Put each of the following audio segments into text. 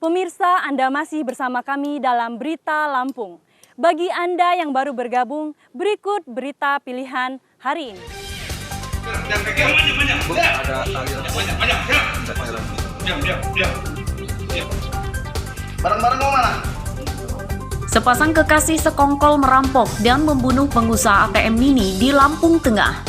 Pemirsa, Anda masih bersama kami dalam Berita Lampung. Bagi Anda yang baru bergabung, berikut berita pilihan hari ini. Barang-barang mau mana? Sepasang kekasih sekongkol merampok dan membunuh pengusaha ATM mini di Lampung Tengah.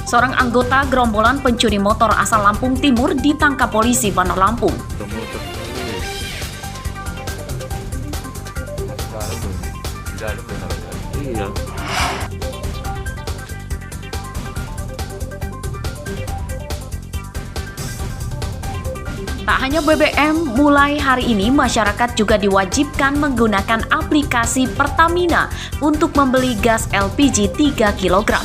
Seorang anggota gerombolan pencuri motor asal Lampung Timur ditangkap polisi Bandar Lampung. Tak hanya BBM, mulai hari ini masyarakat juga diwajibkan menggunakan aplikasi Pertamina untuk membeli gas LPG 3 kg.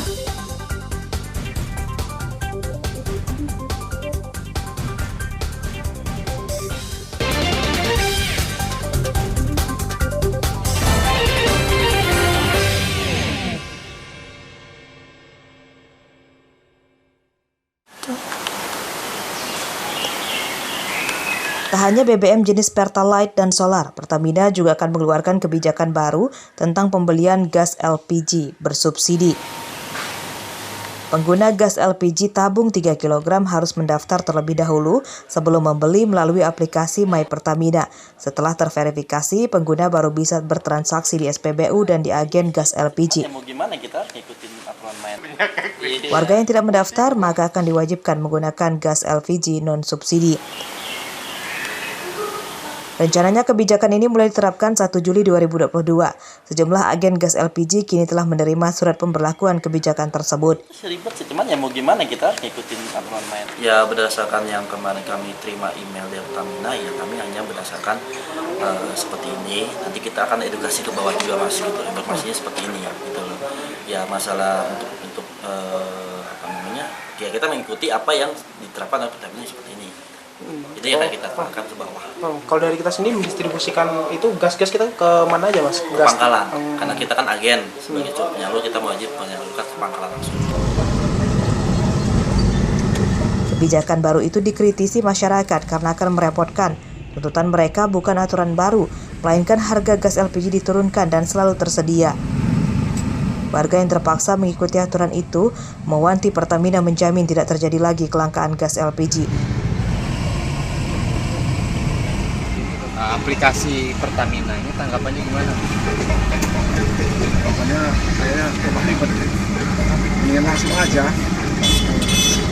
Tak hanya BBM jenis Pertalite dan solar, Pertamina juga akan mengeluarkan kebijakan baru tentang pembelian gas LPG bersubsidi. Pengguna gas LPG tabung 3 kg harus mendaftar terlebih dahulu sebelum membeli melalui aplikasi My Pertamina. Setelah terverifikasi, pengguna baru bisa bertransaksi di SPBU dan di agen gas LPG. Warga yang tidak mendaftar maka akan diwajibkan menggunakan gas LPG non-subsidi. Rencananya kebijakan ini mulai diterapkan 1 Juli 2022. Sejumlah agen gas LPG kini telah menerima surat pemberlakuan kebijakan tersebut. Ribet sih, cuman ya mau gimana, kita ngikutin aturan main. Ya berdasarkan yang kemarin kami terima email dari Pertamina, ya kami hanya berdasarkan seperti ini. Nanti kita akan edukasi ke bawah juga mas, gitu. Informasinya seperti ini ya, gitu loh. Ya masalah untuk ya kita mengikuti apa yang diterapkan oleh Pertamina seperti ini. Jadi ya kita terapkan ke bawah. Kalau dari kita sendiri mendistribusikan itu gas-gas kita ke mana aja mas? Ke pangkalan, karena kita kan agen sebagai penyalur, kita wajib menyalurkan ke pangkalan langsung. Kebijakan baru itu dikritisi masyarakat karena akan merepotkan. Tuntutan mereka bukan aturan baru, melainkan harga gas LPG diturunkan dan selalu tersedia. Warga yang terpaksa mengikuti aturan itu mewanti Pertamina menjamin tidak terjadi lagi kelangkaan gas LPG. Aplikasi Pertamina ini tanggapannya gimana? Pokoknya saya ribet. Ingin langsung aja.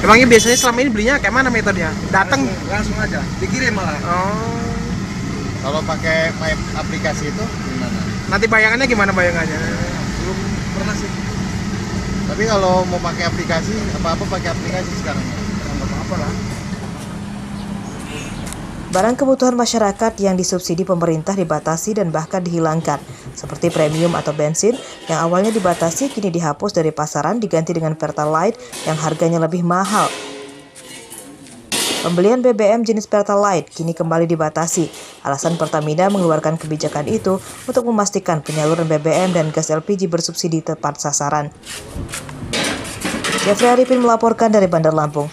Emangnya biasanya selama ini belinya kayak mana metodenya? Datang langsung aja, dikirim malah. Oh. Kalau pakai aplikasi itu gimana? Nanti bayangannya gimana bayangannya? Belum pernah sih. Tapi kalau mau pakai aplikasi, apa-apa pakai aplikasi sekarang? Nggak apa-apa lah. Barang kebutuhan masyarakat yang disubsidi pemerintah dibatasi dan bahkan dihilangkan, seperti premium atau bensin yang awalnya dibatasi kini dihapus dari pasaran diganti dengan Pertalite yang harganya lebih mahal. Pembelian BBM jenis Pertalite kini kembali dibatasi. Alasan Pertamina mengeluarkan kebijakan itu untuk memastikan penyaluran BBM dan gas LPG bersubsidi tepat sasaran. Jeffrey Arifin melaporkan dari Bandar Lampung.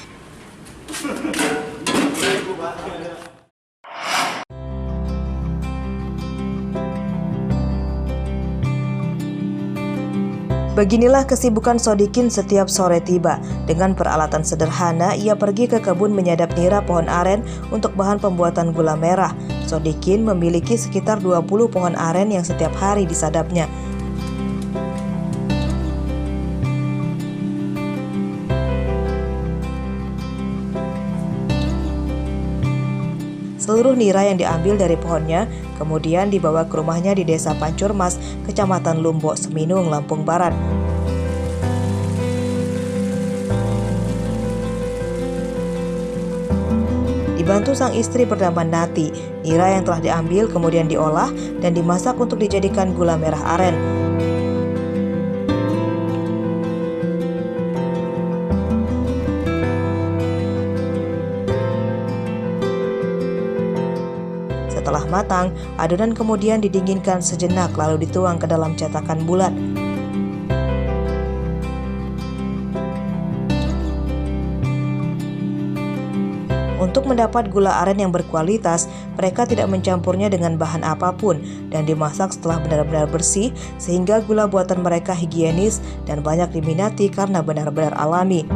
Beginilah kesibukan Sodikin setiap sore tiba. Dengan peralatan sederhana, ia pergi ke kebun menyadap nira pohon aren untuk bahan pembuatan gula merah. Sodikin memiliki sekitar 20 pohon aren yang setiap hari disadapnya. Seluruh nira yang diambil dari pohonnya kemudian dibawa ke rumahnya di Desa Pancurmas, Kecamatan Lumbok, Seminung, Lampung Barat. Dibantu sang istri bernama Nati, nira yang telah diambil kemudian diolah dan dimasak untuk dijadikan gula merah aren. Setelah matang, adonan kemudian didinginkan sejenak lalu dituang ke dalam cetakan bulat. Untuk mendapat gula aren yang berkualitas, mereka tidak mencampurnya dengan bahan apapun dan dimasak setelah benar-benar bersih sehingga gula buatan mereka higienis dan banyak diminati karena benar-benar alami.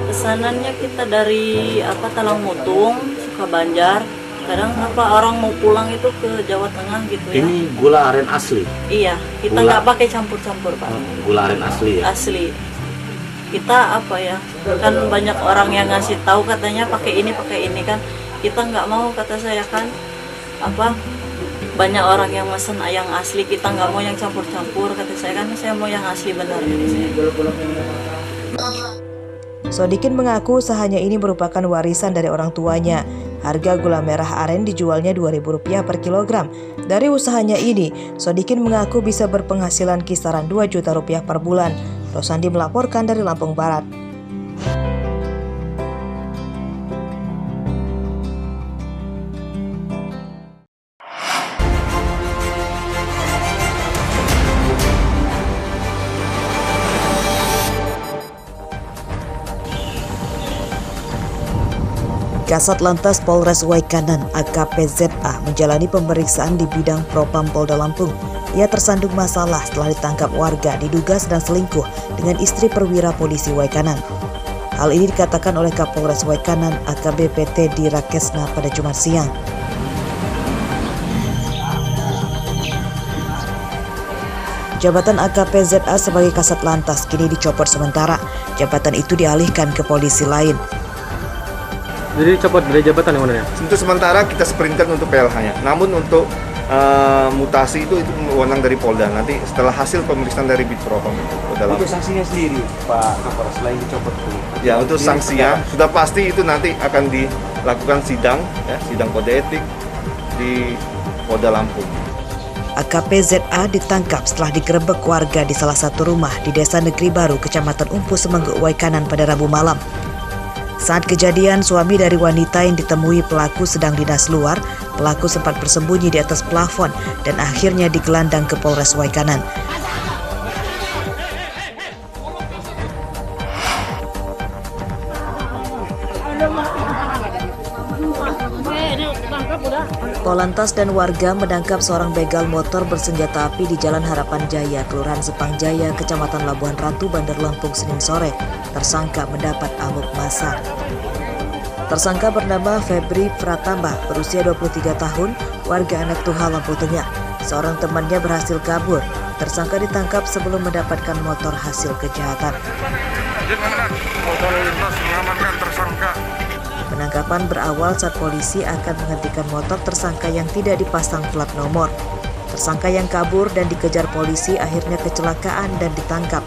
Pesanannya kita dari Talang Mutung, Sukabanjar. Kadang orang mau pulang itu ke Jawa Tengah gitu ya. Ini gula aren asli? Iya, kita nggak pakai campur-campur Pak. Gula aren asli ya? Asli. Kita kan banyak orang yang ngasih tahu katanya pakai ini kan. Kita nggak mau, kata saya kan. Banyak orang yang mesen yang asli, kita nggak mau yang campur-campur, kata saya kan. Saya mau yang asli benar. Sodikin mengaku usahanya ini merupakan warisan dari orang tuanya. Harga gula merah aren dijualnya Rp2.000 per kilogram. Dari usahanya ini, Sodikin mengaku bisa berpenghasilan kisaran Rp2 juta per bulan. Rosandi melaporkan dari Lampung Barat. Kasat Lantas Polres Waikanan AKP ZA menjalani pemeriksaan di bidang Propam Polda Lampung. Ia tersandung masalah setelah ditangkap warga diduga sedang selingkuh dengan istri perwira polisi Waikanan. Hal ini dikatakan oleh Kapolres Waikanan AKBP Teddy Rakesna pada Jumat siang. Jabatan AKP ZA sebagai Kasat Lantas kini dicopot sementara. Jabatan itu dialihkan ke polisi lain. Jadi copot dari jabatan yang mana ya? Untuk sementara kita sprintkan untuk PLH-nya. Namun untuk mutasi itu wewenang dari Polda. Nanti setelah hasil pemeriksaan dari Bitpropam. Untuk sanksinya sendiri, Pak Kapolres, selain dicopot itu? Ya, untuk sanksinya sudah pasti itu nanti akan dilakukan sidang, sidang kode etik di Polda Lampung. AKP ZA ditangkap setelah digerebek warga di salah satu rumah di Desa Negeri Baru, Kecamatan Umpu, Semengguk, Waikanan pada Rabu malam. Saat kejadian, suami dari wanita yang ditemui pelaku sedang dinas luar. Pelaku sempat bersembunyi di atas plafon dan akhirnya digelandang ke Polres Waikanan. Polantas dan warga menangkap seorang begal motor bersenjata api di Jalan Harapan Jaya, Kelurahan Sepang Jaya, Kecamatan Labuhan Ratu, Bandar Lampung, Senin sore. Tersangka mendapat amuk massa. Tersangka bernama Febri Pratambah, berusia 23 tahun, warga Anak Tuha, Lampung Tengah. Seorang temannya berhasil kabur. Tersangka ditangkap sebelum mendapatkan motor hasil kejahatan. Penangkapan berawal saat polisi akan menghentikan motor tersangka yang tidak dipasang plat nomor. Tersangka yang kabur dan dikejar polisi akhirnya kecelakaan dan ditangkap.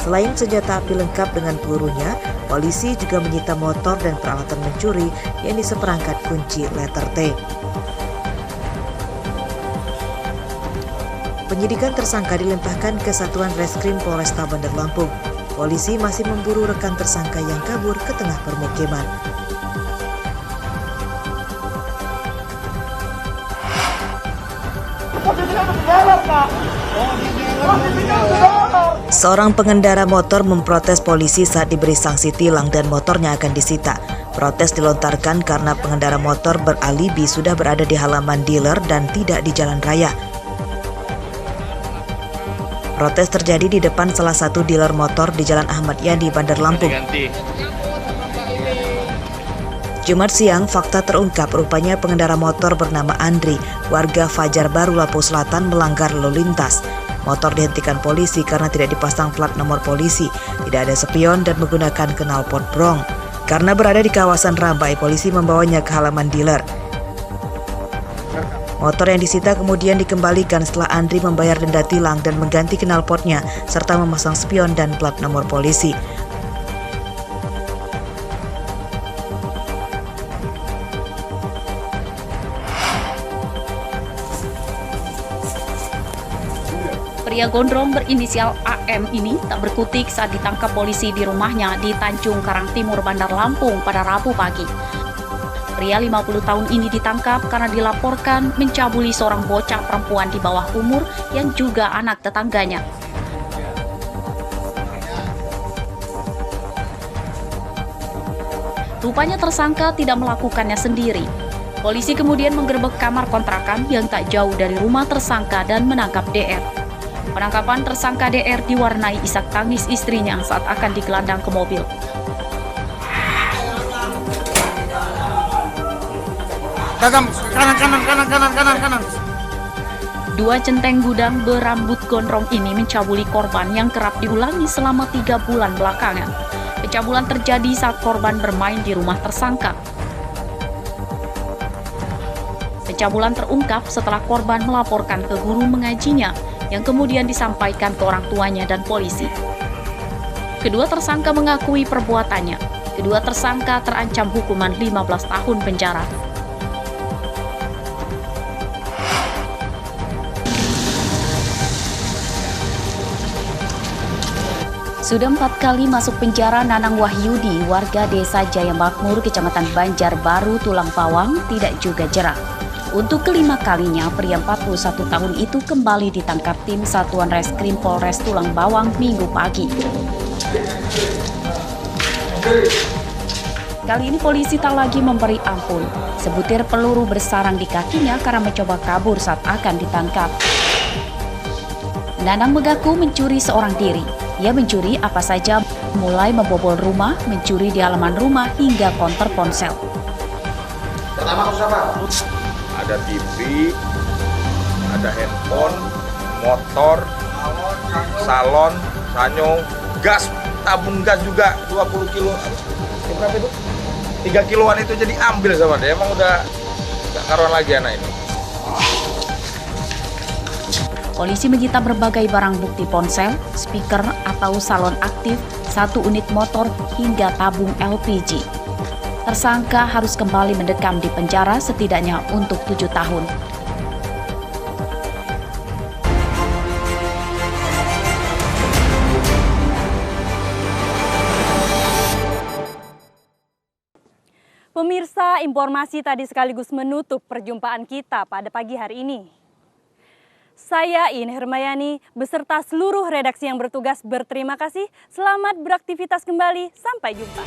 Selain senjata api lengkap dengan pelurunya, polisi juga menyita motor dan peralatan mencuri, yakni seperangkat kunci letter T. Penyidikan tersangka dilimpahkan ke Satuan Reskrim Polresta Bandar Lampung. Polisi masih memburu rekan tersangka yang kabur ke tengah permukiman. Seorang pengendara motor memprotes polisi saat diberi sanksi tilang dan motornya akan disita. Protes dilontarkan karena pengendara motor beralibi sudah berada di halaman dealer dan tidak di jalan raya. Protes terjadi di depan salah satu dealer motor di Jalan Ahmad Yani, Bandar Lampung. Jumat siang, fakta terungkap rupanya pengendara motor bernama Andri, warga Fajar Baru, Lampung Selatan, melanggar lalu lintas. Motor dihentikan polisi karena tidak dipasang plat nomor polisi, tidak ada spion dan menggunakan knalpot brong. Karena berada di kawasan Rambai, polisi membawanya ke halaman dealer. Motor yang disita kemudian dikembalikan setelah Andri membayar denda tilang dan mengganti knalpotnya serta memasang spion dan plat nomor polisi. Pria gondrong berinisial AM ini tak berkutik saat ditangkap polisi di rumahnya di Tanjung Karang Timur, Bandar Lampung pada Rabu pagi. Pria 50 tahun ini ditangkap karena dilaporkan mencabuli seorang bocah perempuan di bawah umur yang juga anak tetangganya. Rupanya tersangka tidak melakukannya sendiri. Polisi kemudian menggerebek kamar kontrakan yang tak jauh dari rumah tersangka dan menangkap DR. Penangkapan tersangka DR diwarnai isak tangis istrinya saat akan digelandang ke mobil. Kanan. Dua centeng gudang berambut gondrong ini mencabuli korban yang kerap diulangi selama 3 bulan belakangan. Pencabulan terjadi saat korban bermain di rumah tersangka. Pencabulan terungkap setelah korban melaporkan ke guru mengajinya yang kemudian disampaikan ke orang tuanya dan polisi. Kedua tersangka mengakui perbuatannya. Kedua tersangka terancam hukuman 15 tahun penjara. Sudah 4 kali masuk penjara Nanang Wahyudi, warga desa Jaya Makmur, Kecamatan Banjarbaru, Tulang Bawang, tidak juga jerah. Untuk kelima kalinya, pria 41 tahun itu kembali ditangkap tim Satuan Reskrim Polres Tulang Bawang Minggu pagi. Kali ini polisi tak lagi memberi ampun. Sebutir peluru bersarang di kakinya karena mencoba kabur saat akan ditangkap. Nanang mengaku mencuri seorang diri. Ia mencuri apa saja, mulai membobol rumah, mencuri di halaman rumah, hingga konter ponsel. Pertama kasus apa? Ada TV, ada handphone, motor, salon, sanyo, gas, tabung gas juga 20 kilo. Berapa itu? 3 kiloan itu jadi ambil sama dia. Emang udah gak karuan lagi anak ini. Polisi menyita berbagai barang bukti ponsel, speaker atau salon aktif, 1 unit motor, hingga tabung LPG. Tersangka harus kembali mendekam di penjara setidaknya untuk 7 tahun. Pemirsa, informasi tadi sekaligus menutup perjumpaan kita pada pagi hari ini. Saya Ine Hermayani beserta seluruh redaksi yang bertugas berterima kasih. Selamat beraktivitas kembali. Sampai jumpa.